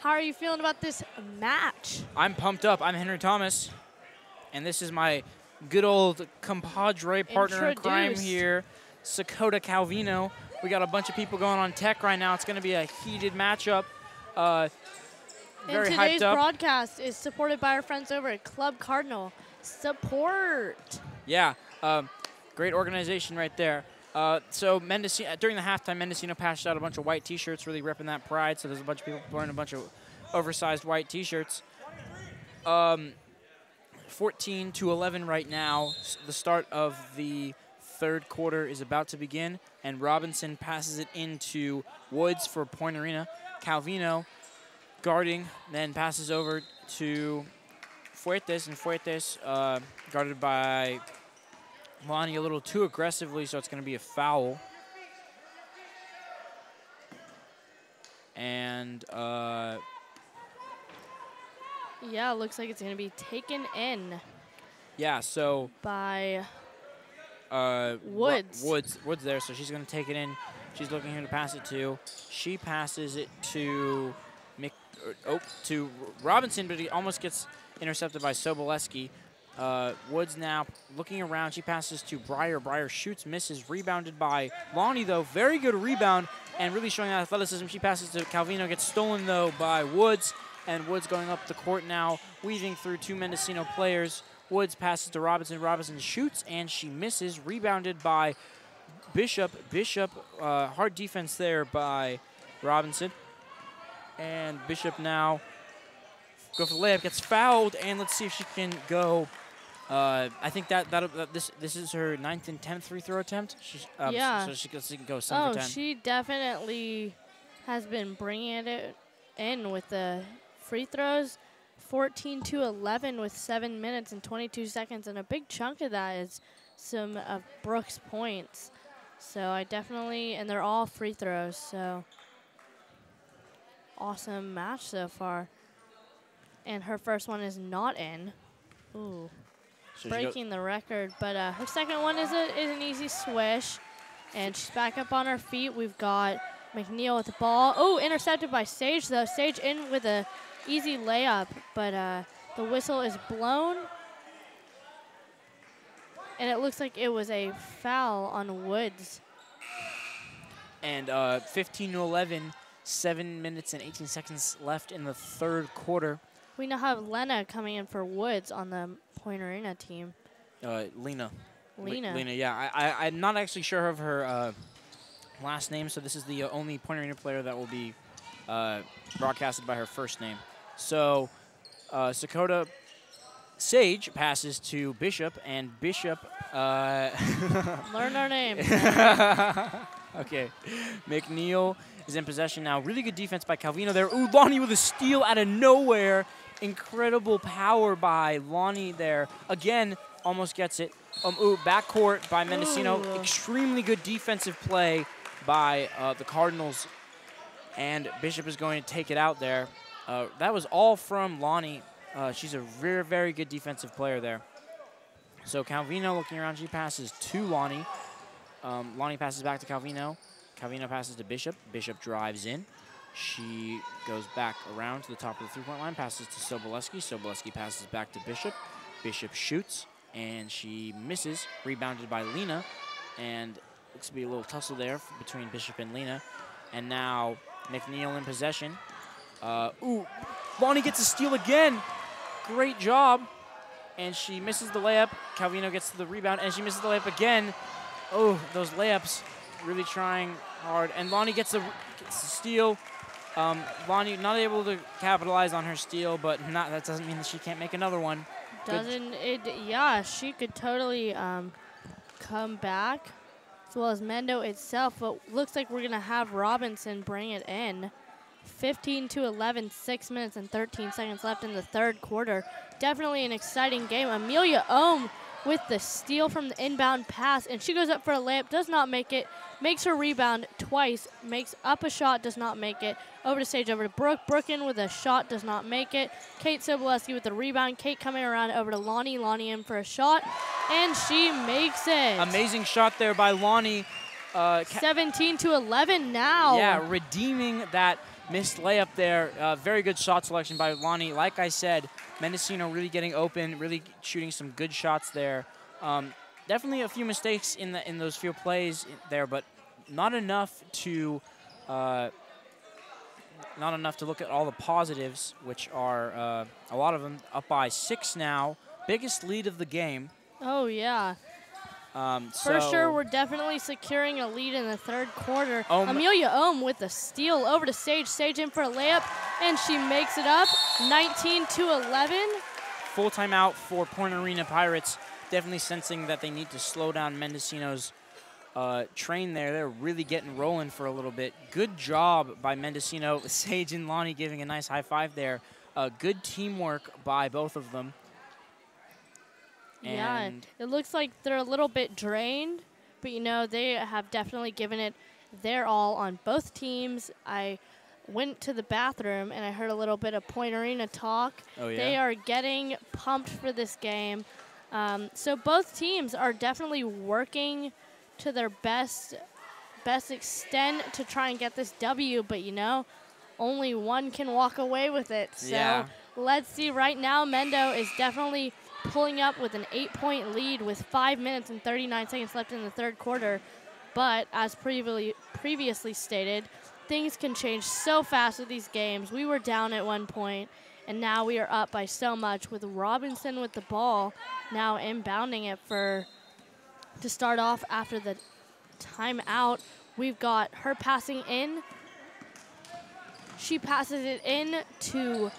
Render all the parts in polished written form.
How are you feeling about this match? I'm pumped up. I'm Henry Thomas, and this is my good old compadre partner in crime here, Sakota Calvino. We got a bunch of people going on tech right now. It's going to be a heated matchup. Very and today's hyped up. broadcast is supported by our friends over at Club Cardinal. Support. Yeah, great organization right there. So Mendocino, during the halftime, Mendocino passed out a bunch of white T-shirts, really repping that pride. So there's a bunch of people wearing a bunch of oversized white T-shirts. 14-11 right now. The start of the third quarter is about to begin, and Robinson passes it into Woods for Point Arena. Calvino guarding, then passes over to Fuertes, and Fuertes guarded by Lonnie a little too aggressively, so it's going to be a foul. And yeah, it looks like it's going to be taken in. Yeah, so by Woods there, so she's going to take it in. She's looking who to pass it to. She passes it to to Robinson, but he almost gets intercepted by Soboleski. Woods now looking around. She passes to Breyer. Breyer shoots, misses, rebounded by Lonnie, though. Very good rebound and really showing athleticism. She passes to Calvino, gets stolen, though, by Woods. And Woods going up the court now, weaving through two Mendocino players. Woods passes to Robinson. Robinson shoots, and she misses, rebounded by Bishop. Bishop, hard defense there by Robinson. And Bishop now go for the layup, gets fouled, and let's see if she can go. I think this is her 9th and 10th free throw attempt. Yeah. So she can go 7 for 10. She definitely has been bringing it in with the free throws. 14-11 with 7 minutes and 22 seconds, and a big chunk of that is some of Brooks' points. So I definitely, and they're all free throws, so awesome match so far. And her first one is not in. Ooh, so breaking the record. But her second one is an easy swish. And she's back up on her feet. We've got McNeil with the ball. Oh, intercepted by Sage, though. Sage in with a easy layup, but the whistle is blown. And it looks like it was a foul on Woods. And 15-11, 7 minutes and 18 seconds left in the third quarter. We now have Lena coming in for Woods on the Point Arena team. Lena. Lena, yeah. I'm not actually sure of her last name, so this is the only Point Arena player that will be broadcasted by her first name. So Sakota Sage passes to Bishop, and Bishop... Learn our name. Okay. McNeil is in possession now. Really good defense by Calvino there. Ooh, Lonnie with a steal out of nowhere. Incredible power by Lonnie there. Again, almost gets it. Backcourt by Mendocino. Ooh. Extremely good defensive play by the Cardinals. And Bishop is going to take it out there. That was all from Lonnie. She's a very, very good defensive player there. So Calvino looking around. She passes to Lonnie. Lonnie passes back to Calvino. Calvino passes to Bishop. Bishop drives in. She goes back around to the top of the three-point line, passes to Soboleski. Soboleski passes back to Bishop. Bishop shoots, and she misses, rebounded by Lena. And looks to be a little tussle there between Bishop and Lena. And now McNeil in possession. Lonnie gets a steal again. Great job. And she misses the layup. Calvino gets to the rebound, and she misses the layup again. Oh, those layups, really trying hard. And Lonnie gets the steal. Lonnie not able to capitalize on her steal, but that doesn't mean that she can't make another one. Doesn't it? Yeah, she could totally come back, as well as Mendo itself. But looks like we're gonna have Robinson bring it in. 15-11, 6 minutes and 13 seconds left in the third quarter. Definitely an exciting game. Amelia Ohm with the steal from the inbound pass, and she goes up for a layup, does not make it, makes her rebound twice, makes up a shot, does not make it. Over to Sage, over to Brooke. Brooke in with a shot, does not make it. Kate Soboleski with the rebound. Kate coming around over to Lonnie. Lonnie in for a shot, and she makes it. Amazing shot there by Lonnie. 17-11 now. Yeah, redeeming that missed layup there. Very good shot selection by Lonnie. Like I said, Mendocino really getting open, really shooting some good shots there. Definitely a few mistakes in those field plays there, but not enough to look at all the positives, which are a lot of them. Up by 6 now, biggest lead of the game. Oh yeah. For sure, we're definitely securing a lead in the third quarter. Amelia Ohm with the steal over to Sage. Sage in for a layup, and she makes it up, 19-11. Full timeout for Point Arena Pirates. Definitely sensing that they need to slow down Mendocino's train there. They're really getting rolling for a little bit. Good job by Mendocino. Sage and Lonnie giving a nice high five there. Good teamwork by both of them. Yeah, it looks like they're a little bit drained, but you know, they have definitely given it their all on both teams. I went to the bathroom and I heard a little bit of Point Arena talk. Oh, yeah? They are getting pumped for this game. So both teams are definitely working to their best extent to try and get this W, but you know, only one can walk away with it. So let's see. Right now, Mendo is definitely pulling up with an 8-point lead with 5 minutes and 39 seconds left in the third quarter. But as previously stated, things can change so fast with these games. We were down at one point, and now we are up by so much with Robinson with the ball, now inbounding it to start off after the timeout. We've got her passing in. She passes it in to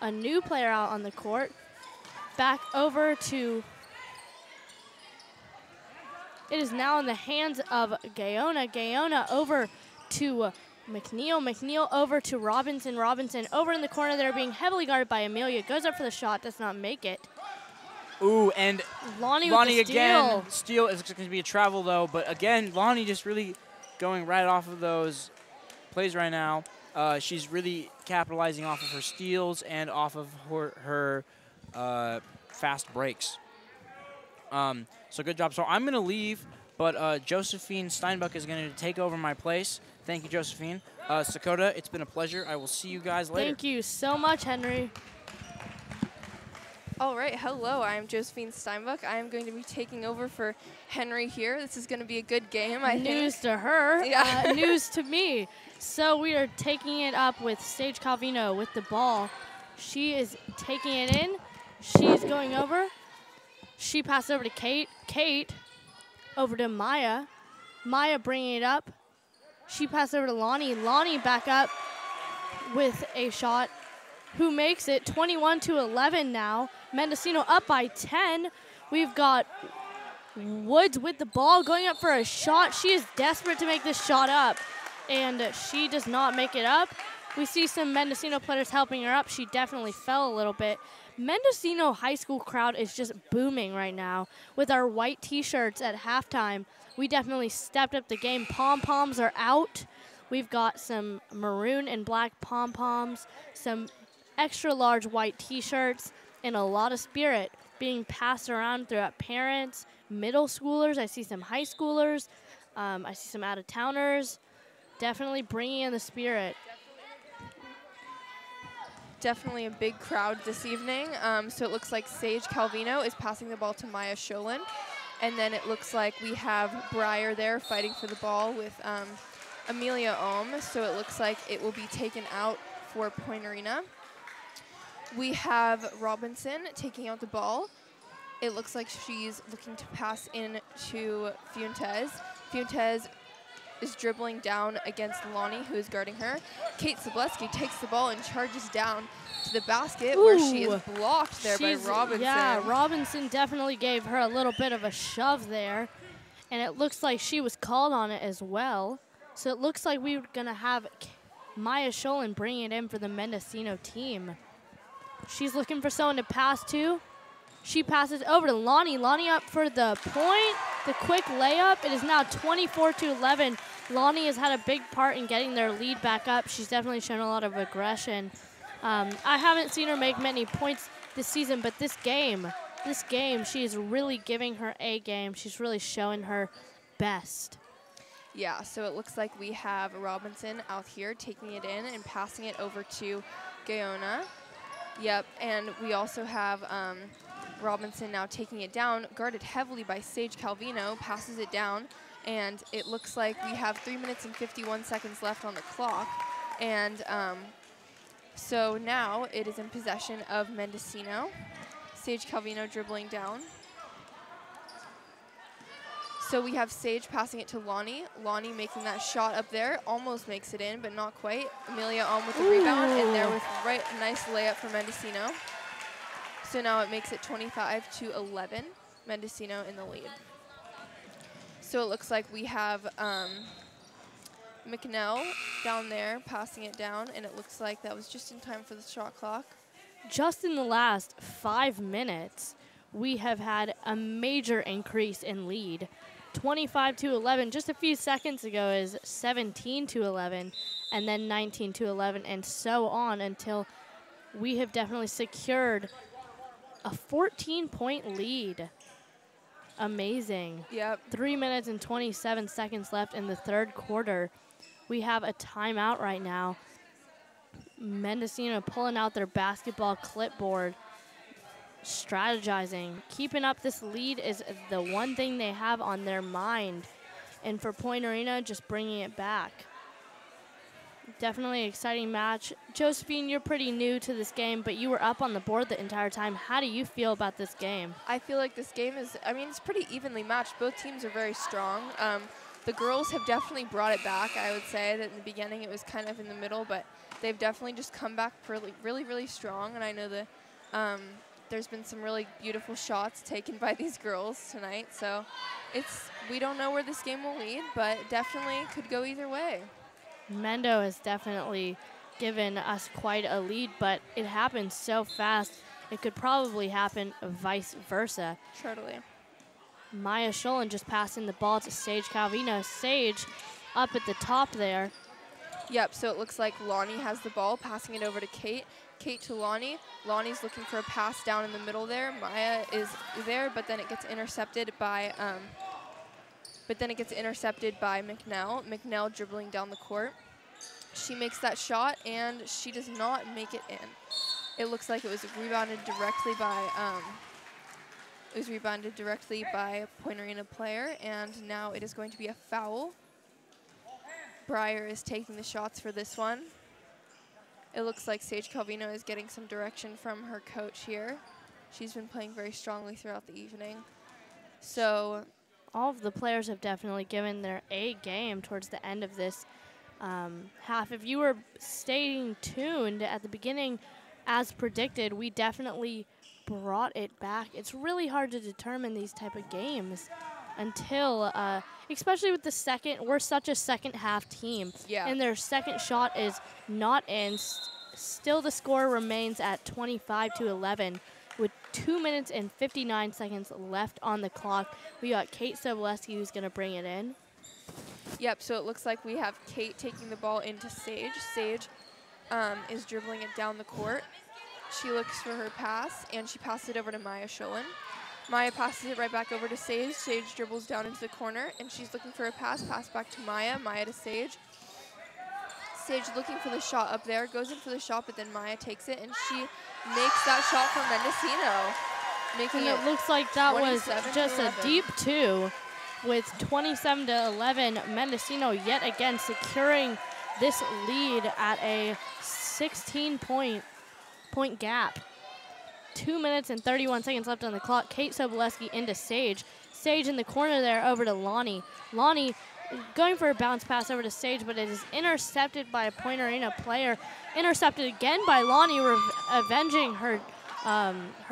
a new player out on the court. Back over to, it is now in the hands of Gaona. Gaona over to McNeil. McNeil over to Robinson. Robinson over in the corner there, being heavily guarded by Amelia. Goes up for the shot, does not make it. Ooh, and Lonnie with the again. Steal is going to be a travel though, but again, Lonnie just really going right off of those plays right now. She's really capitalizing off of her steals and off of her fast breaks. So good job. So I'm going to leave, but Josephine Steinbuck is going to take over my place. Thank you, Josephine. Sakota, it's been a pleasure. I will see you guys later. Thank you so much, Henry. All right, hello, I'm Josephine Steinbuck. I'm going to be taking over for Henry here. This is going to be a good game, I think. News to her, yeah. News to me. So we are taking it up with Sage Calvino with the ball. She is taking it in. She's going over. She passes over to Kate. Kate over to Maya. Maya bringing it up. She passes over to Lonnie. Lonnie back up with a shot. Who makes it 21-11 now. Mendocino up by 10. We've got Woods with the ball going up for a shot. She is desperate to make this shot up, and she does not make it up. We see some Mendocino players helping her up. She definitely fell a little bit. Mendocino high school crowd is just booming right now with our white T-shirts at halftime. We definitely stepped up the game. Pom-poms are out. We've got some maroon and black pom-poms, some extra large white T-shirts, and a lot of spirit being passed around throughout parents, middle schoolers. I see some high schoolers. I see some out-of-towners. Definitely bringing in the spirit. Definitely a big crowd this evening. So it looks like Sage Calvino is passing the ball to Maya Sholin. And then it looks like we have Breyer there fighting for the ball with Amelia Ohm. So it looks like it will be taken out for Point Arena. We have Robinson taking out the ball. It looks like she's looking to pass in to Fuentes. Fuentes is dribbling down against Lonnie, who is guarding her. Kate Sableski takes the ball and charges down to the basket. Ooh, where she is blocked there by Robinson. Yeah, Robinson definitely gave her a little bit of a shove there. And it looks like she was called on it as well. So it looks like we're going to have Maya Sholin bringing it in for the Mendocino team. She's looking for someone to pass to. She passes over to Lonnie. Lonnie up for the point, the quick layup. It is now 24-11. Lonnie has had a big part in getting their lead back up. She's definitely shown a lot of aggression. I haven't seen her make many points this season, but this game, she is really giving her A game. She's really showing her best. Yeah, so it looks like we have Robinson out here taking it in and passing it over to Gaona. Yep, and we also have Robinson now taking it down, guarded heavily by Sage Calvino, passes it down, and it looks like we have 3 minutes and 51 seconds left on the clock. And so now it is in possession of Mendocino. Sage Calvino dribbling down. So we have Sage passing it to Lonnie. Lonnie making that shot up there, almost makes it in, but not quite. Amelia on with the rebound, and there with a nice layup for Mendocino. So now it makes it 25-11, Mendocino in the lead. So it looks like we have McNell down there passing it down, and it looks like that was just in time for the shot clock. Just in the last 5 minutes, we have had a major increase in lead. 25-11, just a few seconds ago is 17-11, and then 19-11, and so on until we have definitely secured a 14-point lead. Amazing. Yep. 3 minutes and 27 seconds left in the third quarter. We have a timeout right now. Mendocino pulling out their basketball clipboard, strategizing. Keeping up this lead is the one thing they have on their mind. And for Point Arena, just bringing it back. Definitely an exciting match. Josephine, you're pretty new to this game, but you were up on the board the entire time. How do you feel about this game? I feel like this game is, it's pretty evenly matched. Both teams are very strong. The girls have definitely brought it back. I would say that in the beginning it was kind of in the middle, but they've definitely just come back really, really strong. And I know that there's been some really beautiful shots taken by these girls tonight. So we don't know where this game will lead, but definitely could go either way. Mendo has definitely given us quite a lead, but it happens so fast, it could probably happen vice versa. Totally. Maya Sholin just passing the ball to Sage Calvino. Sage up at the top there. Yep, so it looks like Lonnie has the ball, passing it over to Kate. Kate to Lonnie. Lonnie's looking for a pass down in the middle there. Maya is there, but then it gets intercepted by McNell. McNell dribbling down the court. She makes that shot, and she does not make it in. It looks like it was rebounded directly by a Point Arena player, and now it is going to be a foul. Breyer is taking the shots for this one. It looks like Sage Calvino is getting some direction from her coach here. She's been playing very strongly throughout the evening. So all of the players have definitely given their A game towards the end of this half. If you were staying tuned at the beginning, as predicted, we definitely brought it back. It's really hard to determine these type of games until, especially with we're such a second half team. Yeah. And their second shot is not in. Still the score remains at 25-11 with 2 minutes and 59 seconds left on the clock. We got Kate Soboleski who's going to bring it in. Yep, so it looks like we have Kate taking the ball into Sage. Sage is dribbling it down the court. She looks for her pass, and she passes it over to Maya Sholin. Maya passes it right back over to Sage. Sage dribbles down into the corner, and she's looking for a pass back to Maya. Maya to Sage. Sage looking for the shot up there, goes in for the shot, but then Maya takes it, and she makes that shot for Mendocino. And it looks like that was just a deep two with 27-11. Mendocino yet again securing this lead at a 16-point gap. 2 minutes and 31 seconds left on the clock. Kate Soboleski into Sage. Sage in the corner there over to Lonnie. Lonnie going for a bounce pass over to Sage, but it is intercepted by a Point Arena player. Intercepted again by Lonnie, avenging her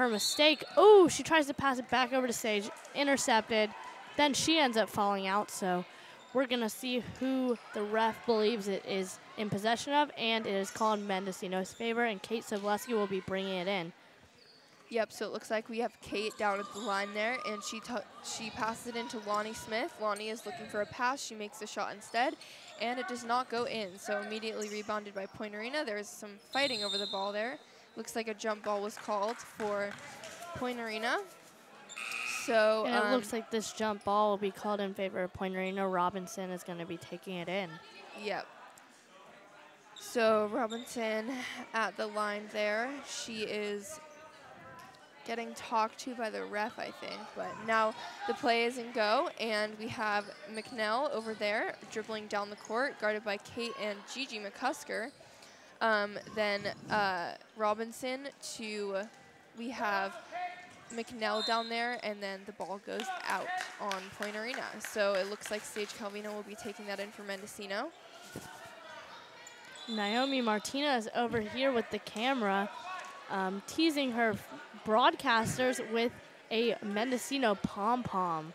mistake. Oh, she tries to pass it back over to Sage. Intercepted. Then she ends up falling out, so we're going to see who the ref believes it is in possession of, and it is called Mendocino's favor, and Kate Soboleski will be bringing it in. Yep, so it looks like we have Kate down at the line there, and she passes it into Lonnie Smith. Lonnie is looking for a pass. She makes the shot instead, and it does not go in, so immediately rebounded by Point Arena. There's some fighting over the ball there. Looks like a jump ball was called for Point Arena. So And it looks like this jump ball will be called in favor of Point Arena. Robinson is going to be taking it in. Yep. So Robinson at the line there. She is getting talked to by the ref, I think. But now the play is in go, and we have McNell over there dribbling down the court, guarded by Kate and Gigi McCusker. Then Robinson to, we have McNell down there, and then the ball goes out on Point Arena. So it looks like Sage Calvino will be taking that in for Mendocino. Naomi Martinez over here with the camera, teasing her broadcasters with a Mendocino pom-pom.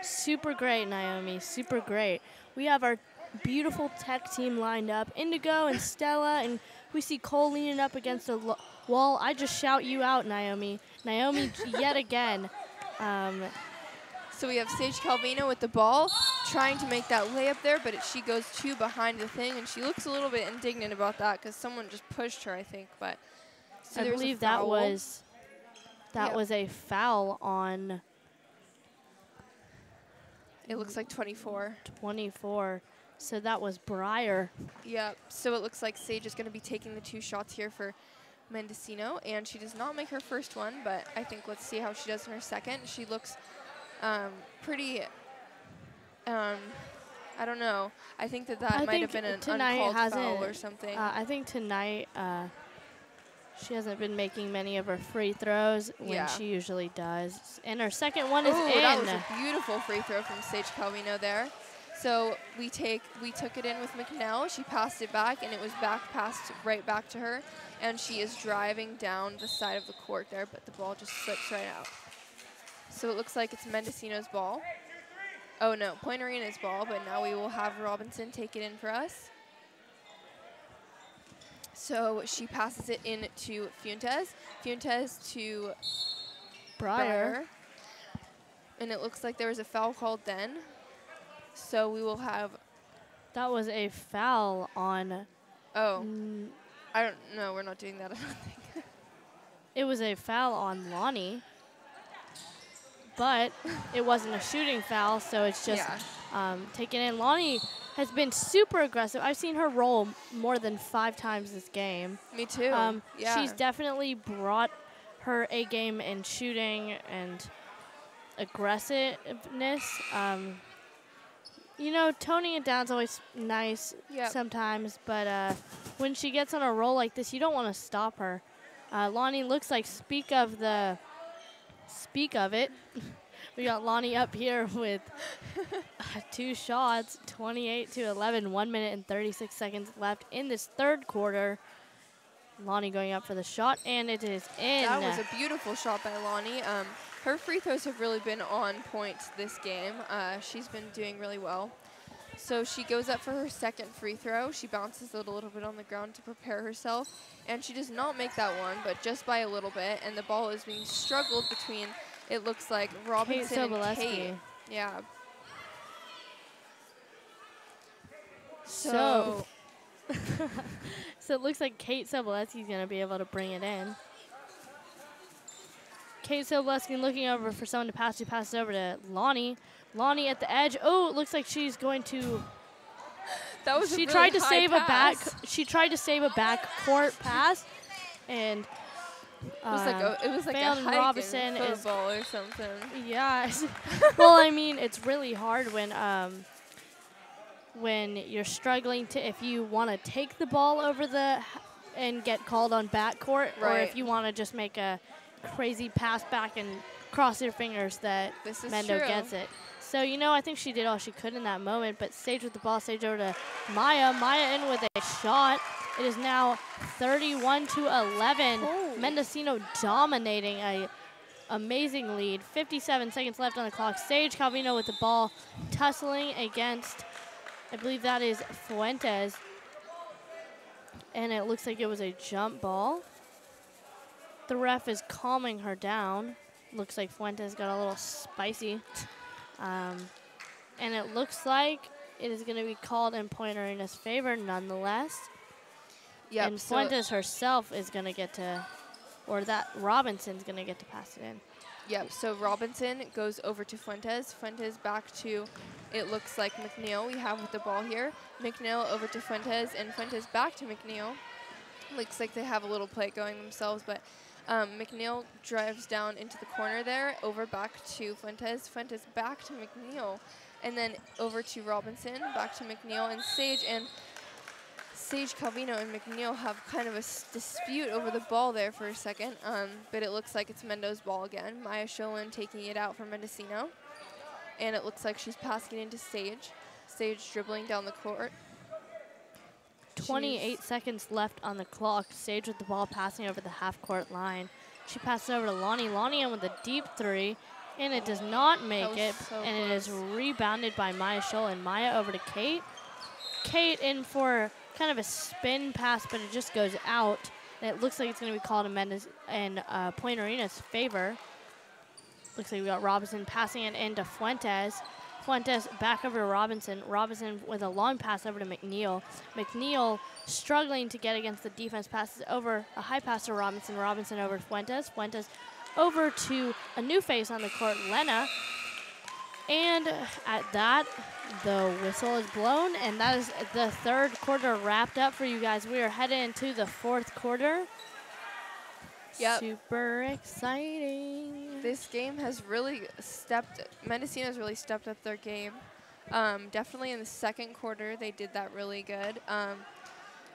Super great, Naomi, super great. We have our beautiful tech team lined up, Indigo and Stella, and we see Cole leaning up against a wall. I just shout you out, Naomi. Naomi yet again. So we have Sage Calvino with the ball, trying to make that layup there, but she goes too behind the thing, and she looks a little bit indignant about that because someone just pushed her, I think. But so I believe that was a foul on. It looks like 24. 24. So that was Breyer. Yep. So it looks like Sage is going to be taking the 2 shots here for Mendocino, and she does not make her first one, but I think let's see how she does in her second. She looks pretty, I don't know. I think that might have been an uncalled foul or something. I think tonight she hasn't been making many of her free throws when she usually does. And her second one is in. That was a beautiful free throw from Sage Calvino there. So we took it in with McNell. She passed it back, and it was passed right back to her. And she is driving down the side of the court there, but the ball just slips right out. So it looks like it's Mendocino's ball. Oh, no, Point Arena's ball, but now we will have Robinson take it in for us. So she passes it in to Fuentes. Fuentes to Breyer. And it looks like there was a foul called then. So we will have... That was a foul on... Oh. I don't know. We're not doing that, I don't think. It was a foul on Lonnie. But it wasn't a shooting foul, so it's just taken in. Lonnie has been super aggressive. I've seen her roll more than 5 times this game. Me too. She's definitely brought her A game in shooting and aggressiveness. You know, toning it down's always nice sometimes, but when she gets on a roll like this, you don't want to stop her. Lonnie looks like speak of it. We got Lonnie up here with 2 shots, 28-11, 1 minute and 36 seconds left in this third quarter. Lonnie going up for the shot, and it is in. That was a beautiful shot by Lonnie. Her free throws have really been on point this game. She's been doing really well. So she goes up for her second free throw. She bounces it a little bit on the ground to prepare herself, and she does not make that one, but just by a little bit, and the ball is being struggled between, it looks like, Robinson and Kate. Yeah. So it looks like Kate Sobolewski's going to be able to bring it in. Kate Sobolewski looking over for someone to pass. She passes over to Lonnie. Lonnie at the edge. Oh, it looks like she's going to. That was. She tried to save a back. She tried to save a backcourt pass, and it was like a hike Robinson in football or something. Yeah. Well, I mean, it's really hard when you're struggling to, if you want to take the ball over and get called on backcourt, or if you want to just make a crazy pass back and cross your fingers that Mendo gets it. So, you know, I think she did all she could in that moment, but Sage with the ball, Sage over to Maya. Maya in with a shot. It is now 31-11. Oh. Mendocino dominating a amazing lead. 57 seconds left on the clock. Sage Calvino with the ball, tussling against, I believe that is Fuentes. And it looks like it was a jump ball. The ref is calming her down. Looks like Fuentes got a little spicy. And it looks like it is going to be called in Point Arena's favor nonetheless. And Fuentes herself is going to get to, or that Robinson's going to get to pass it in. Yep, so Robinson goes over to Fuentes. Fuentes back to, it looks like McNeil we have with the ball here. McNeil over to Fuentes, and Fuentes back to McNeil. Looks like they have a little play going themselves, but McNeil drives down into the corner there, over back to Fuentes. Fuentes back to McNeil, and then over to Robinson, back to McNeil and Sage. And Sage Calvino and McNeil have kind of a dispute over the ball there for a second, but it looks like it's Mendo's ball again. Maya Sholin taking it out for Mendocino, and it looks like she's passing it into Sage. Sage dribbling down the court. 28 seconds left on the clock. Sage with the ball passing over the half-court line. She passes over to Lonnie. Lonnie in with a deep three, and it does not make it, so and it is close. rebounded by Maya Sholin. Maya over to Kate. Kate in for kind of a spin pass, but it just goes out. And it looks like it's going to be called in Point Arena's favor. Looks like we got Robinson passing it into Fuentes. Fuentes back over to Robinson. Robinson with a long pass over to McNeil. McNeil struggling to get against the defense. Passes over a high pass to Robinson. Robinson over to Fuentes. Fuentes over to a new face on the court, Lena. And at that, the whistle is blown, and that is the third quarter wrapped up for you guys. We are headed into the fourth quarter. Yep. Super exciting. This game has really Mendocino's really stepped up their game. Definitely in the second quarter, they did that really good.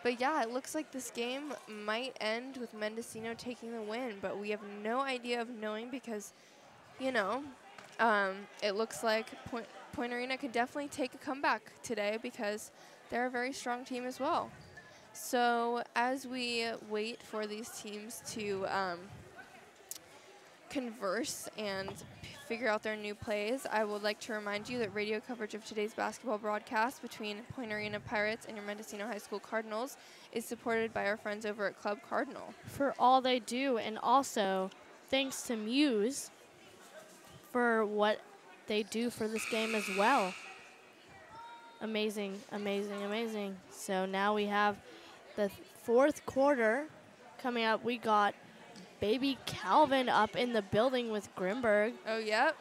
But yeah, it looks like this game might end with Mendocino taking the win, but we have no idea of knowing because, you know, it looks like Point Arena could definitely take a comeback today because they're a very strong team as well. So as we wait for these teams to converse and figure out their new plays, I would like to remind you that radio coverage of today's basketball broadcast between Point Arena Pirates and your Mendocino High School Cardinals is supported by our friends over at Club Cardinal. For all they do, and also thanks to Muse for what they do for this game as well. Amazing, amazing, amazing. So now we have the fourth quarter coming up. We got baby Calvin up in the building with Grimberg. Oh, yep.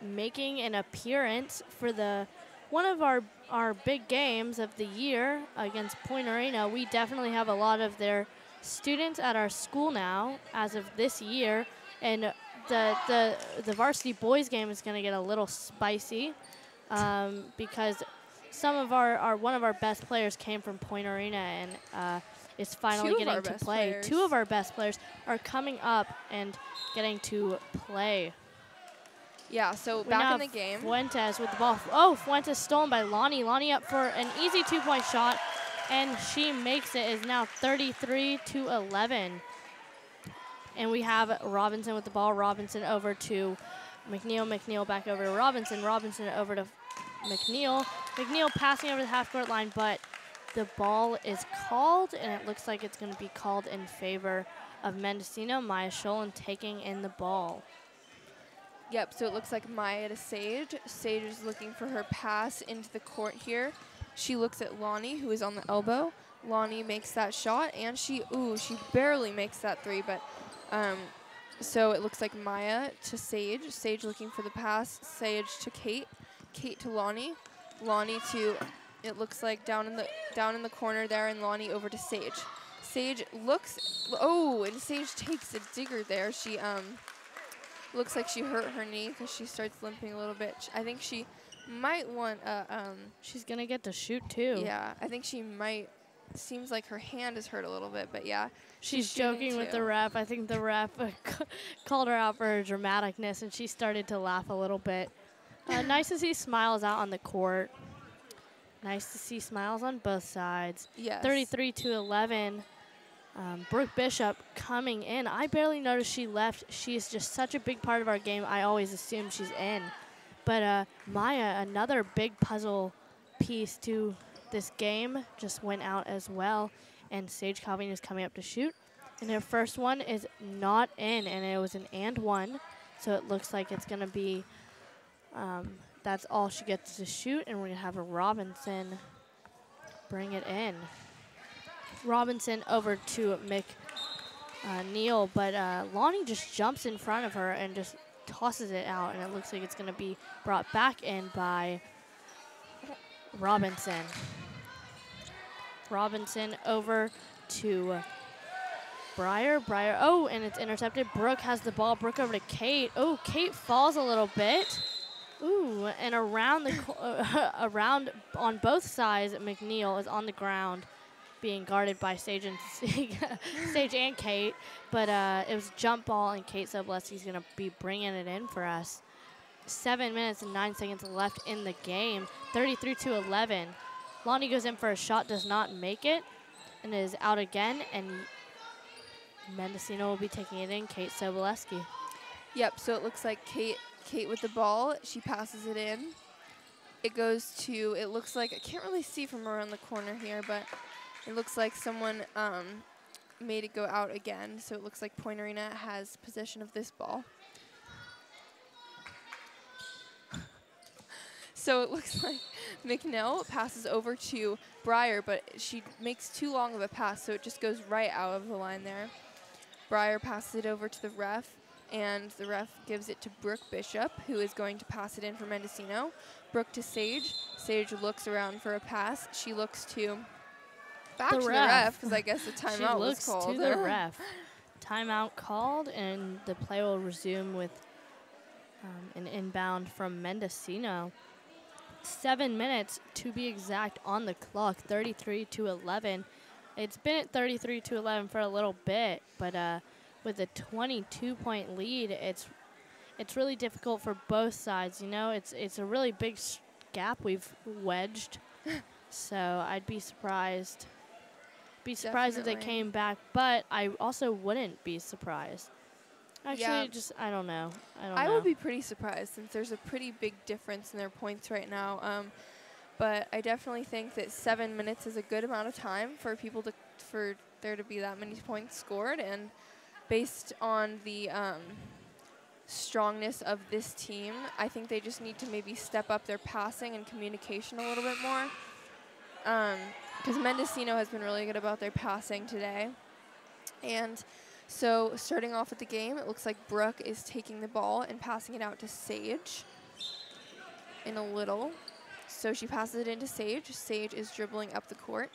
Making an appearance for one of our big games of the year against Point Arena. We definitely have a lot of their students at our school now as of this year, and the varsity boys game is going to get a little spicy because some of one of our best players came from Point Arena and is finally getting to play. Players. Two of our best players are coming up and getting to play. Yeah, so We back now in the have game. Fuentes with the ball. Oh, Fuentes stolen by Lonnie. Lonnie up for an easy two-point shot, and she makes it. Is now 33-11. And we have Robinson with the ball. Robinson over to McNeil. McNeil back over to Robinson. Robinson over to McNeil. McNeil passing over the half-court line, but the ball is called, and it looks like it's going to be called in favor of Mendocino. Maya Sholin taking in the ball. Yep, so it looks like Maya to Sage. Sage is looking for her pass into the court here. She looks at Lonnie, who is on the elbow. Lonnie makes that shot, and she barely makes that three, but so it looks like Maya to Sage. Sage looking for the pass. Sage to Kate. Kate to Lonnie. Lonnie to, it looks like down in the corner there, and Lonnie over to Sage. Sage looks, and Sage takes a digger there. She looks like she hurt her knee because she starts limping a little bit. I think she might want she's going to get to shoot too. Yeah, I think she might. Seems like her hand is hurt a little bit, but yeah. She's joking with the ref. I think the ref called her out for her dramaticness, and she started to laugh a little bit. Nice to see smiles out on the court. Nice to see smiles on both sides. Yes. 33-11. Brooke Bishop coming in. I barely noticed she left. She is just such a big part of our game. I always assume she's in. But Maya, another big puzzle piece to this game, just went out as well. And Sage Calvin is coming up to shoot. And her first one is not in, and it was an and one. So it looks like it's going to be, that's all she gets to shoot. And we're going to have a Robinson bring it in. Robinson over to Neal, but Lonnie just jumps in front of her and just tosses it out, and it looks like it's going to be brought back in by Robinson. Robinson over to Breyer. Breyer, oh, and it's intercepted. Brooke has the ball. Brooke over to Kate. Oh, Kate falls a little bit. Ooh, and around the around on both sides, McNeil is on the ground, being guarded by Sage and Sage and Kate. But it was jump ball, and Kate Sobolewski's gonna be bringing it in for us. 7 minutes and 9 seconds left in the game. 33-11. Lonnie goes in for a shot, does not make it, and is out again. And Mendocino will be taking it in. Kate Sobolewski. Yep. So it looks like Kate with the ball. She passes it in. It goes to. It looks like I can't really see from around the corner here, but it looks like someone made it go out again. So it looks like Point Arena has possession of this ball. So it looks like McNeil passes over to Breyer, but she makes too long of a pass, so it just goes right out of the line there. Breyer passes it over to the ref, and the ref gives it to Brooke Bishop, who is going to pass it in for Mendocino. Brooke to Sage. Sage looks around for a pass. She looks to back to the ref, because I guess the timeout was called. She looks to the ref. Timeout called, and the play will resume with an inbound from Mendocino. 7 minutes to be exact on the clock. 33-11. It's been at 33-11 for a little bit, but with a 22-point lead, it's really difficult for both sides. You know, it's a really big gap we've wedged. So I'd be surprised. If they came back, but I also wouldn't be surprised. Actually, Yeah. I don't know. I would be pretty surprised, since there's a pretty big difference in their points right now. But I definitely think that 7 minutes is a good amount of time for there to be that many points scored. And based on the strongness of this team, I think they just need to maybe step up their passing and communication a little bit more. Because Mendocino has been really good about their passing today. And so starting off with the game, it looks like Brooke is taking the ball and passing it out to Sage in a little. So she passes it into Sage. Sage is dribbling up the court.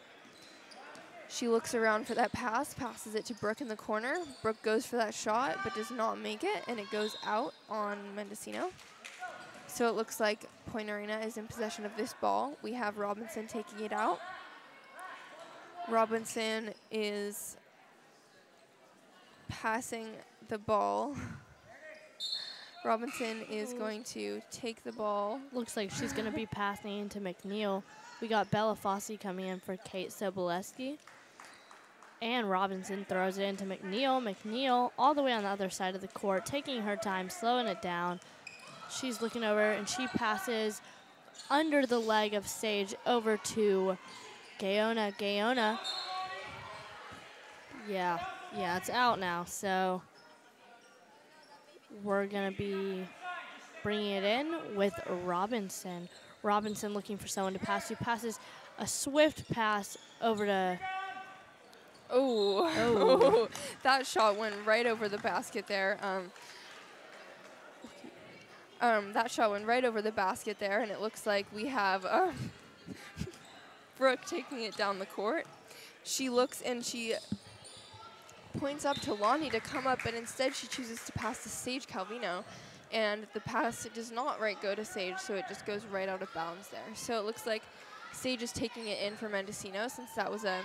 She looks around for that pass, passes it to Brooke in the corner. Brooke goes for that shot, but does not make it, and it goes out on Mendocino. So it looks like Point Arena is in possession of this ball. We have Robinson taking it out. Robinson is passing the ball. Robinson is going to take the ball. Looks like she's going to be passing into McNeil. We got Bella Fossey coming in for Kate Sobolewski. And Robinson throws it into McNeil. McNeil all the way on the other side of the court, taking her time, slowing it down. She's looking over, and she passes under the leg of Sage over to Gaona. Gaona. Yeah, it's out now. So we're going to be bringing it in with Robinson. Robinson looking for someone to pass. She passes a swift pass over to... Oh. That shot went right over the basket there. That shot went right over the basket there, and it looks like we have Brooke taking it down the court. She looks and she points up to Lonnie to come up, but instead she chooses to pass to Sage Calvino, and the pass does not go to Sage, so it just goes right out of bounds there. So it looks like Sage is taking it in for Mendocino, since that was a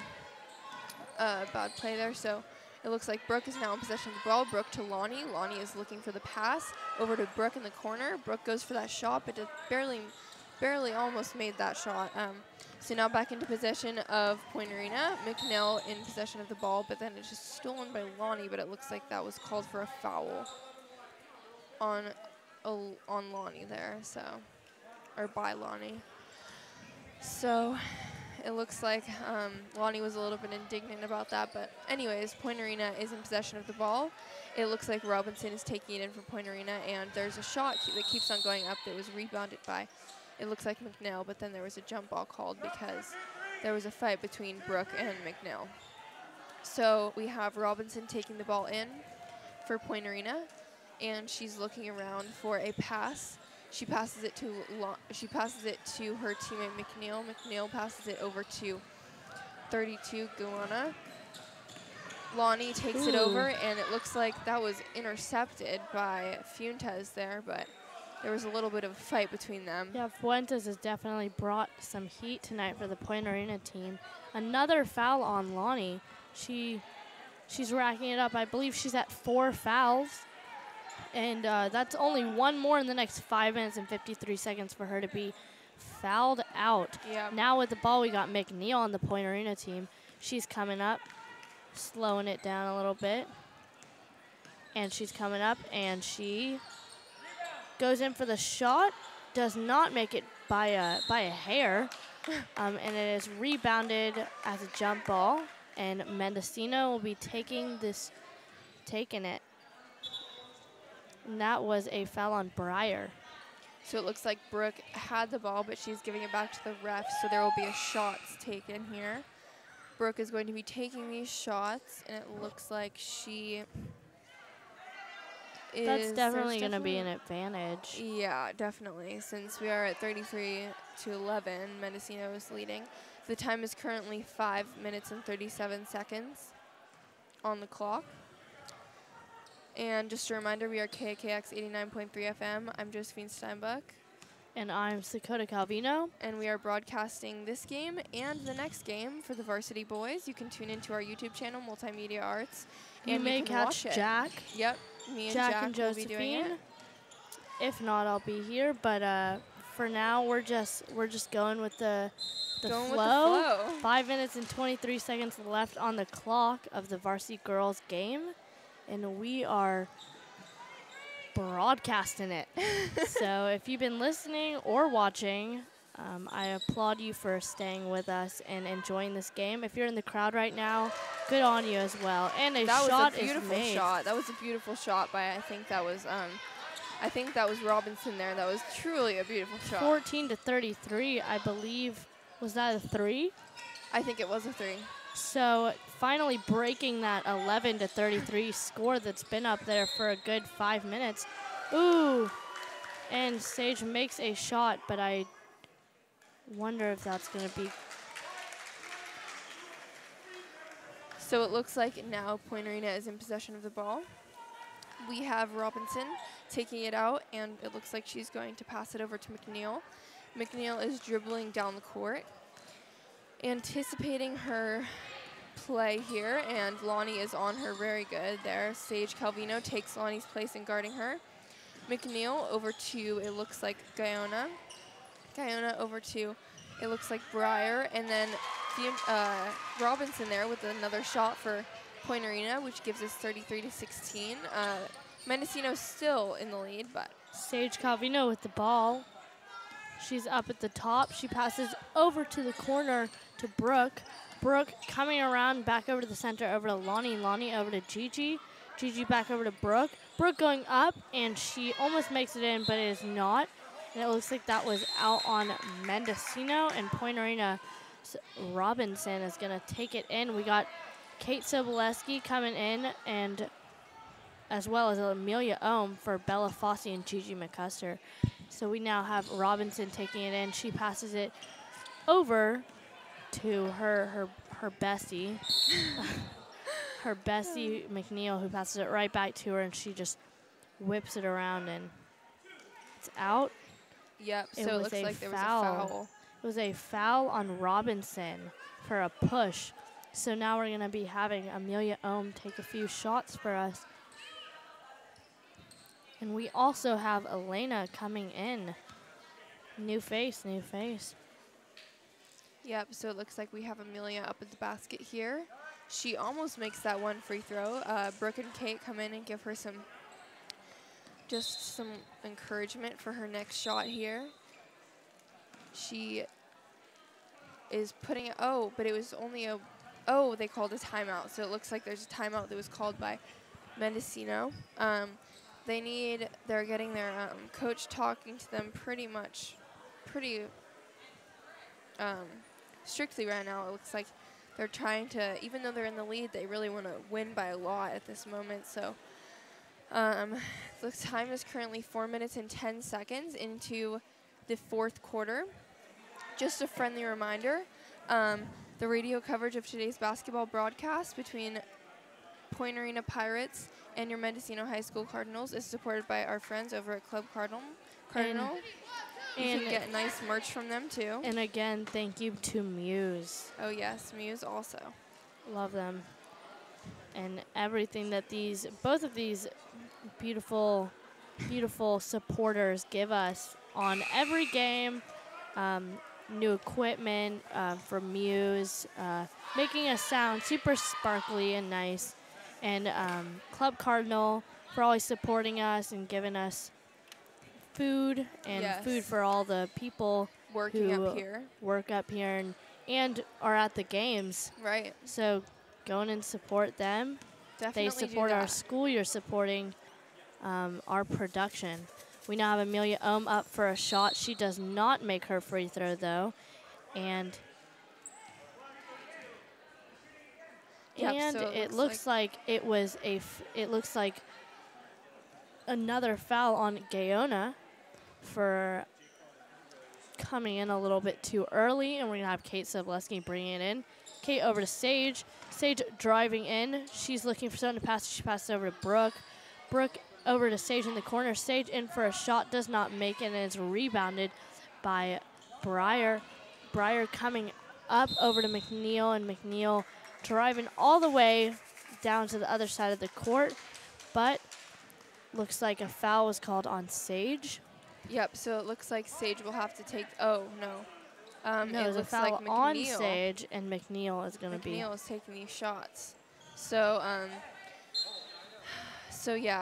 bad play there. So it looks like Brooke is now in possession of the ball. Brooke to Lonnie. Lonnie is looking for the pass over to Brooke in the corner. Brooke goes for that shot, but just barely almost made that shot. So now back into possession of Point Arena. McNeil in possession of the ball, but then it's just stolen by Lonnie, but it looks like that was called for a foul on Lonnie there, so, or by Lonnie. So it looks like Lonnie was a little bit indignant about that, but anyways, Point Arena is in possession of the ball. It looks like Robinson is taking it in for Point Arena, and there's a shot that keeps on going up that was rebounded by, it looks like McNeil, but then there was a jump ball called because there was a fight between Brooke and McNeil. So we have Robinson taking the ball in for Point Arena, and she's looking around for a pass. She passes it to her teammate McNeil. McNeil passes it over to 32 Guana. Lonnie takes it over, and it looks like that was intercepted by Fuentes there, but there was a little bit of a fight between them. Yeah, Fuentes has definitely brought some heat tonight for the Point Arena team. Another foul on Lonnie. She's racking it up. I believe she's at 4 fouls. And that's only one more in the next 5 minutes and 53 seconds for her to be fouled out. Yeah. Now with the ball, we got McNeil on the Point Arena team. She's coming up, slowing it down a little bit. And she's coming up, and she goes in for the shot. Does not make it by a hair. And it is rebounded as a jump ball. And Mendocino will be taking it. And that was a foul on Breyer. So it looks like Brooke had the ball, but she's giving it back to the ref, so there will be a shots taken here. Brooke is going to be taking these shots, and it looks like she is... That's definitely going to be an advantage. Yeah, definitely. Since we are at 33-11, Mendocino is leading. The time is currently 5 minutes and 37 seconds on the clock. And just a reminder, we are KKX 89.3 FM. I'm Josephine Steinbuck. And I'm Sakota Calvino. And we are broadcasting this game and the next game for the Varsity boys. You can tune into our YouTube channel, Multimedia Arts. And you may catch Jack. Yep, me and Jack Jack and will be doing Josephine. it. If not, I'll be here. But for now, we're just going with the flow. 5 minutes and 23 seconds left on the clock of the Varsity girls game. And we are broadcasting it. So if you've been listening or watching, I applaud you for staying with us and enjoying this game. If you're in the crowd right now, good on you as well. And that was a beautiful shot. That was a beautiful shot by I think that was Robinson there. That was truly a beautiful shot. 14-33, I believe. Was that a 3? I think it was a 3. So finally breaking that 11-33 score that's been up there for a good 5 minutes. Ooh, and Sage makes a shot, but I wonder if that's going to be. So it looks like now Point Arena is in possession of the ball. We have Robinson taking it out, and it looks like she's going to pass it over to McNeil. McNeil is dribbling down the court, anticipating her play here, and Lonnie is on her very good there. Sage Calvino takes Lonnie's place in guarding her. McNeil over to, it looks like Guyona. Guyona over to, it looks like Breyer, and then Robinson there with another shot for Point Arena, which gives us 33-16. Mendocino still in the lead, but Sage Calvino with the ball. She's up at the top. She passes over to the corner to Brooke. Brooke coming around back over to the center, over to Lonnie. Lonnie over to Gigi. Gigi back over to Brooke. Brooke going up, and she almost makes it in, but it is not. And it looks like that was out on Mendocino, and Point Arena Robinson is going to take it in. We got Kate Soboleski coming in, and as well as Amelia Ohm for Bella Fossey and Gigi McCuster. So we now have Robinson taking it in. She passes it over to her bestie, her bestie McNeil, who passes it right back to her, and she just whips it around, and it's out. Yep, so it looks like there was a foul. It was a foul on Robinson for a push. So now we're going to be having Amelia Ohm take a few shots for us. And we also have Elena coming in. New face, new face. Yep, so it looks like we have Amelia up at the basket here. She almost makes that one free throw. Brooke and Kate come in and give her some encouragement for her next shot here. She is putting it, but it was only they called a timeout. So it looks like there's a timeout that was called by Mendocino. They're getting their coach talking to them pretty strictly right now. It looks like they're trying to, even though they're in the lead, they really want to win by a lot at this moment. So the time is currently 4 minutes and 10 seconds into the fourth quarter. Just a friendly reminder, the radio coverage of today's basketball broadcast between Point Arena Pirates and your Mendocino High School Cardinals is supported by our friends over at Club Cardinal. You can get nice merch from them too. And again, thank you to Muse. Oh yes, Muse also. Love them. And everything that both of these beautiful, beautiful supporters give us on every game. New equipment from Muse, making us sound super sparkly and nice. And Club Cardinal for always supporting us and giving us food and food for all the people working who up here. Work up here and are at the games. Right. So go in and support them. Definitely they support do that. our school. You're supporting our production. We now have Amelia Ohm up for a shot. She does not make her free throw though, and so it looks like it was it looks like another foul on Gaona for coming in a little bit too early, and we're gonna have Kate Sobleski bringing it in. Kate over to Sage. Sage driving in. She's looking for someone to pass. She passes over to Brooke. Brooke over to Sage in the corner. Sage in for a shot, does not make it, and it's rebounded by Breyer. Breyer coming up over to McNeil, and McNeil driving all the way down to the other side of the court, but looks like a foul was called on Sage. Yep, so it looks like Sage will have to take, oh, no. No, it there's a looks foul like on Sage, and McNeil is going to be. McNeil is taking these shots. So,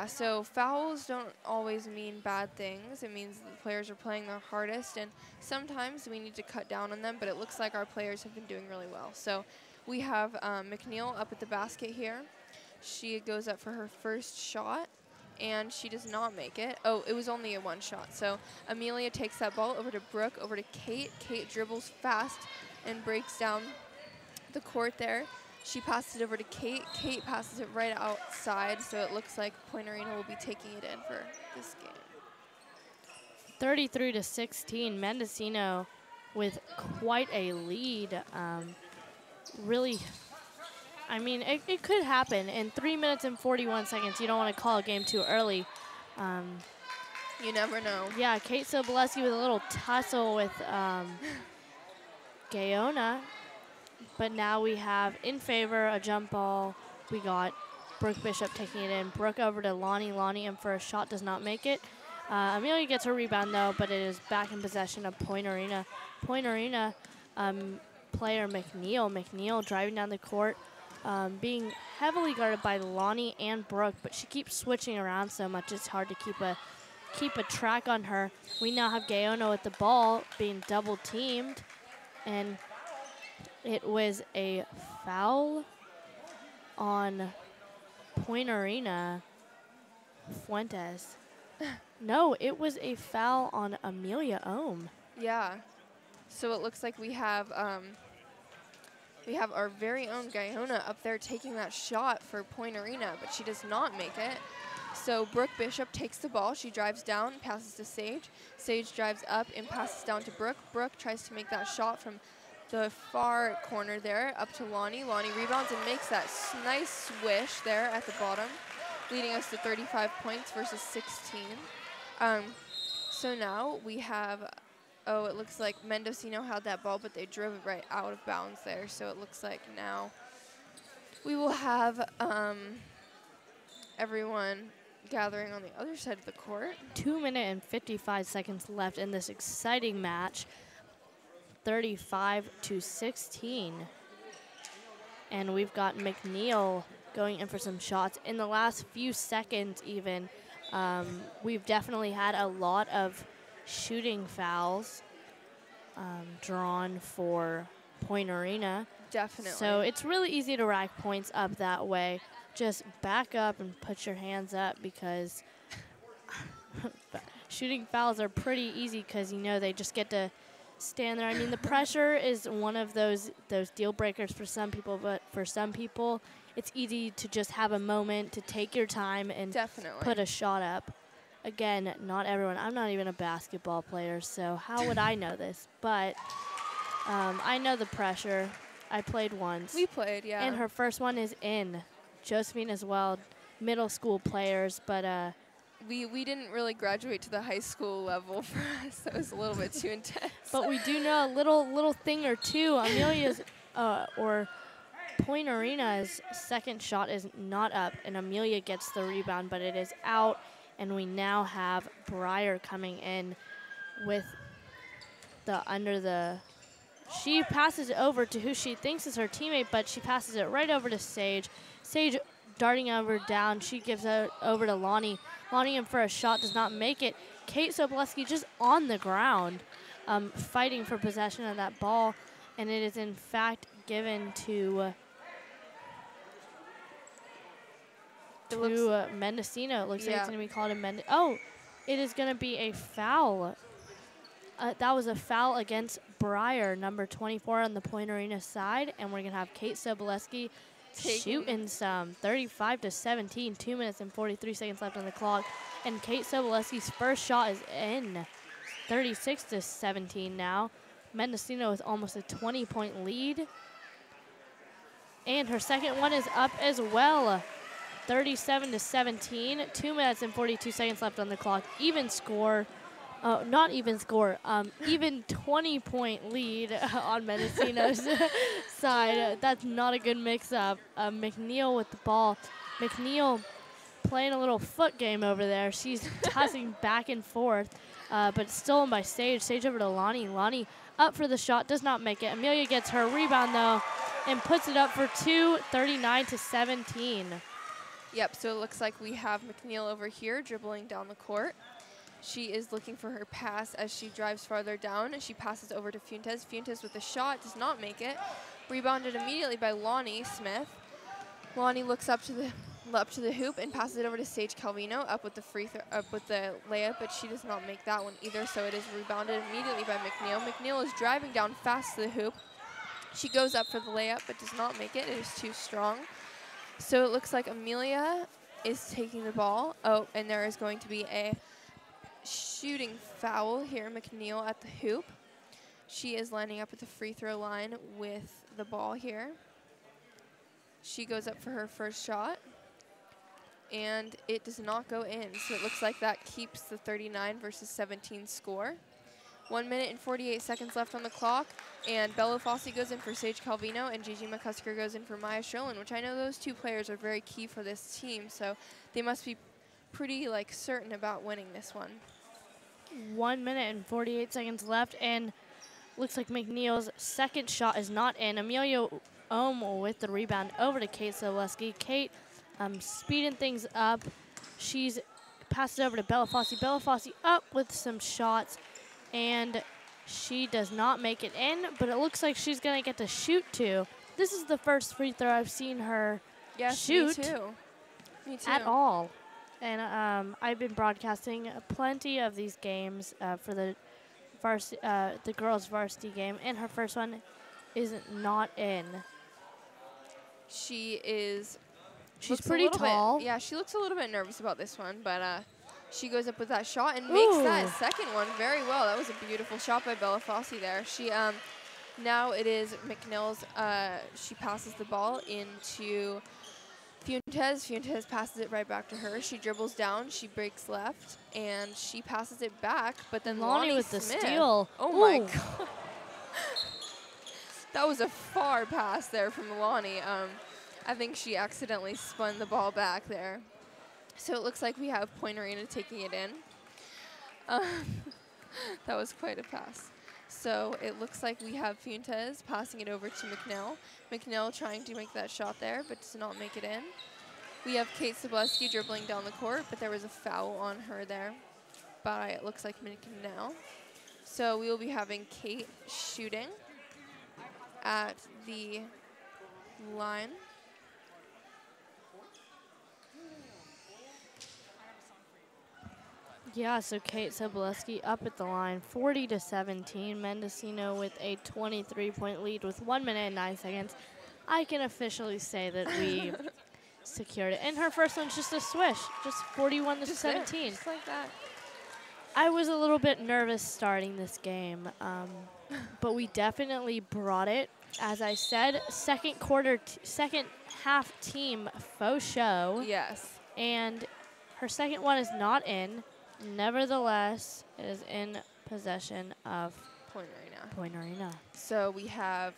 so fouls don't always mean bad things. It means the players are playing their hardest, and sometimes we need to cut down on them, but it looks like our players have been doing really well. So we have McNeil up at the basket here. She goes up for her first shot, and she does not make it. Oh, it was only a one shot. So Amelia takes that ball over to Brooke, over to Kate. Kate dribbles fast and breaks down the court there. She passes it over to Kate. Kate passes it right outside, so it looks like Point Arena will be taking it in for this game. 33-16, Mendocino with quite a lead. Really, I mean, it could happen. In 3 minutes and 41 seconds, you don't want to call a game too early. You never know. Yeah, Kate Sobleski with a little tussle with Gaona. But now we have in favor a jump ball. We got Brooke Bishop taking it in. Brooke over to Lonnie. Lonnie in for a shot, does not make it. Amelia gets her rebound though, but it is back in possession of Point Arena. Point Arena player McNeil. McNeil driving down the court, being heavily guarded by Lonnie and Brooke, but she keeps switching around so much it's hard to keep a track on her. We now have Gaona with the ball being double teamed, and it was a foul on Point Arena. Fuentes. No, it was a foul on Amelia Ohm. Yeah. So it looks like we have our very own Gaona up there taking that shot for Point Arena, but she does not make it. So Brooke Bishop takes the ball. She drives down, passes to Sage. Sage drives up and passes down to Brooke. Brooke tries to make that shot from the far corner there up to Lonnie. Lonnie rebounds and makes that nice swish there at the bottom, leading us to 35 points versus 16. So now we have, oh, it looks like Mendocino had that ball, but they drove it right out of bounds there. So it looks like now we will have everyone gathering on the other side of the court. 2 minutes and 55 seconds left in this exciting match. 35-16. And we've got McNeil going in for some shots. In the last few seconds even, we've definitely had a lot of shooting fouls drawn for Point Arena. Definitely. So it's really easy to rack points up that way. Just back up and put your hands up, because shooting fouls are pretty easy because, you know, they just get to stand there. I mean, the pressure is one of those deal breakers for some people, but for some people, it's easy to just have a moment to take your time and Definitely put a shot up. Again, not everyone. I'm not even a basketball player, so how would I know this? But I know the pressure. I played once. We played, yeah. And her first one is in. Josephine as well, middle school players, but we didn't really graduate to the high school level for us. That was a little bit too intense. but we do know a little thing or two. Amelia's or Point Arena's second shot is not up, and Amelia gets the rebound, but it is out, and we now have Breyer coming in with she passes it over to who she thinks is her teammate, but she passes it right over to Sage. Sage darting over down. She gives it over to Lonnie. Lonnie in for a shot, does not make it. Kate Sobolewski just on the ground, fighting for possession of that ball, and it is in fact given to Mendocino. It looks like it's going to be called a it is going to be a foul. That was a foul against Breyer, number 24 on the Point Arena side, and we're going to have Kate Sobolewski shooting some 35-17, 2 minutes and 43 seconds left on the clock. And Kate Sobolewski's first shot is in, 36-17 now. Mendocino is almost a 20-point lead. And her second one is up as well, 37-17, 2 minutes and 42 seconds left on the clock. Even score. Not even score, even 20-point lead on Mendocino's side. That's not a good mix-up. McNeil with the ball. McNeil playing a little foot game over there. She's tossing back and forth, but stolen by Sage. Sage over to Lonnie. Lonnie up for the shot, does not make it. Amelia gets her rebound, though, and puts it up for two, 39-17. Yep, so it looks like we have McNeil over here dribbling down the court. She is looking for her pass as she drives farther down. She passes over to Fuentes. Fuentes with a shot, does not make it. Rebounded immediately by Lonnie Smith. Lonnie looks up to the hoop and passes it over to Sage Calvino, up with the layup, but she does not make that one either. So it is rebounded immediately by McNeil. McNeil is driving down fast to the hoop. She goes up for the layup, but does not make it. It is too strong. So it looks like Amelia is taking the ball. Oh, and there is going to be a shooting foul here. McNeil at the hoop. She is lining up at the free throw line with the ball here. She goes up for her first shot, and it does not go in. So it looks like that keeps the 39-17 score. 1 minute and 48 seconds left on the clock, and Bella Fossey goes in for Sage Calvino, and Gigi McCusker goes in for Maya Sholin, which I know those two players are very key for this team, so they must be pretty certain about winning this one. 1 minute and 48 seconds left, and looks like McNeil's second shot is not in. Amelia with the rebound over to Kate Sobolewski. Kate speeding things up. She's passed it over to Bella Fossey. Bella Fossey up with some shots, and she does not make it in, but it looks like she's going to get to shoot too. This is the first free throw I've seen her shoot me too. At all. And I've been broadcasting plenty of these games for the girls' varsity game, and her first one is not in. She's pretty tall. Yeah, she looks a little bit nervous about this one, but she goes up with that shot and makes that second one very well. That was a beautiful shot by Bella Fossey there. She now it is McNeil's. She passes the ball into Fuentes. Fuentes passes it right back to her. She dribbles down. She breaks left, and she passes it back. But then Lonnie with Smith, the steal. Oh my God. That was a far pass there from Lonnie. I think she accidentally spun the ball back there. So it looks like we have Point Arena taking it in. That was quite a pass. So it looks like we have Fuentes passing it over to McNeil. McNeil trying to make that shot there, but does not make it in. We have Kate Sobolewski dribbling down the court, but there was a foul on her there by, it looks like, McNeil. So we will be having Kate shooting at the line. Yeah, so Kate Sobolewski up at the line, 40-17. Mendocino with a 23-point lead with 1 minute and 9 seconds. I can officially say that we secured it. And her first one's just a swish, just 41-17. Just like that. I was a little bit nervous starting this game, but we definitely brought it. As I said, second half team faux show. Yes. And her second one is not in. Nevertheless, it is in possession of Point Arena. So we have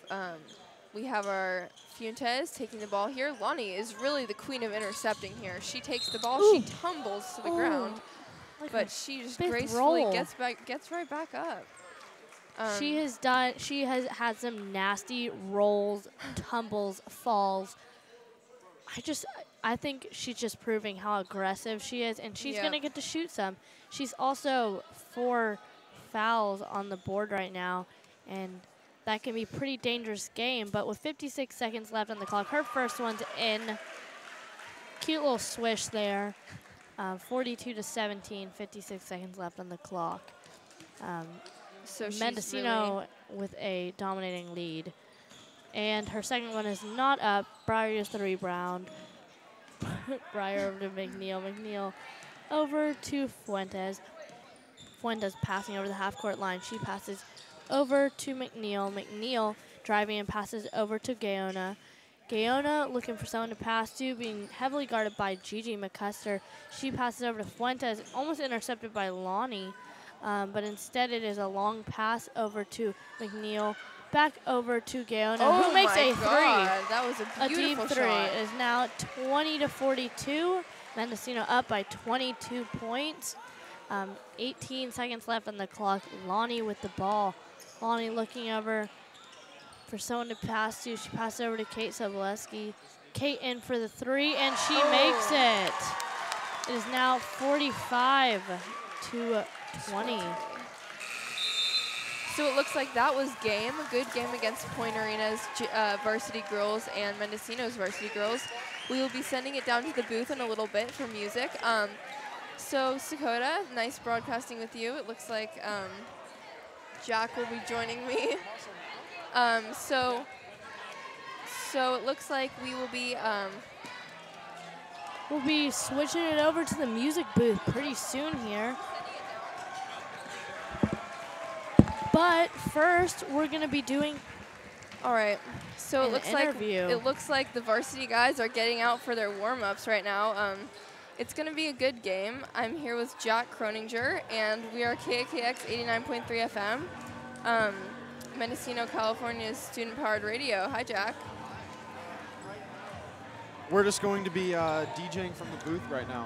our Fuentes taking the ball here. Lonnie is really the queen of intercepting here. She takes the ball, she tumbles to the ground, like but she just gracefully gets right back up. She has had some nasty rolls, tumbles, falls. I think she's just proving how aggressive she is, and she's going to get to shoot some. She's also 4 fouls on the board right now, and that can be a pretty dangerous game. But with 56 seconds left on the clock, her first one's in. Cute little swish there. 42-17, 56 seconds left on the clock. So Mendocino with a dominating lead. And her second one is not up. Breyer is the rebound. Breyer over to McNeil. McNeil over to Fuentes. Fuentes passing over the half-court line. She passes over to McNeil. McNeil driving and passes over to Gaona. Gaona looking for someone to pass to, being heavily guarded by Gigi McCuster. She passes over to Fuentes, almost intercepted by Lonnie, but instead it is a long pass over to McNeil. Back over to Gaona, who makes a three. That was a beautiful deep three. shot. It is now 20-42. Mendocino up by 22 points. 18 seconds left on the clock. Lonnie with the ball. Lonnie looking over for someone to pass to. She passes over to Kate Sobolewski. Kate in for the three, and she makes it. It is now 45-20. So it looks like that was a good game against Point Arena's varsity girls and Mendocino's varsity girls. We will be sending it down to the booth in a little bit for music. So Sakota, nice broadcasting with you. It looks like Jack will be joining me. So it looks like we will be we'll be switching it over to the music booth pretty soon here. But first, we're going to be doing all right. So it interview. looks like the varsity guys are getting out for their warm-ups right now. It's going to be a good game. I'm here with Jack Croninger, and we are KAKX 89.3 FM, Mendocino, California's student-powered radio. Hi, Jack. We're just going to be DJing from the booth right now.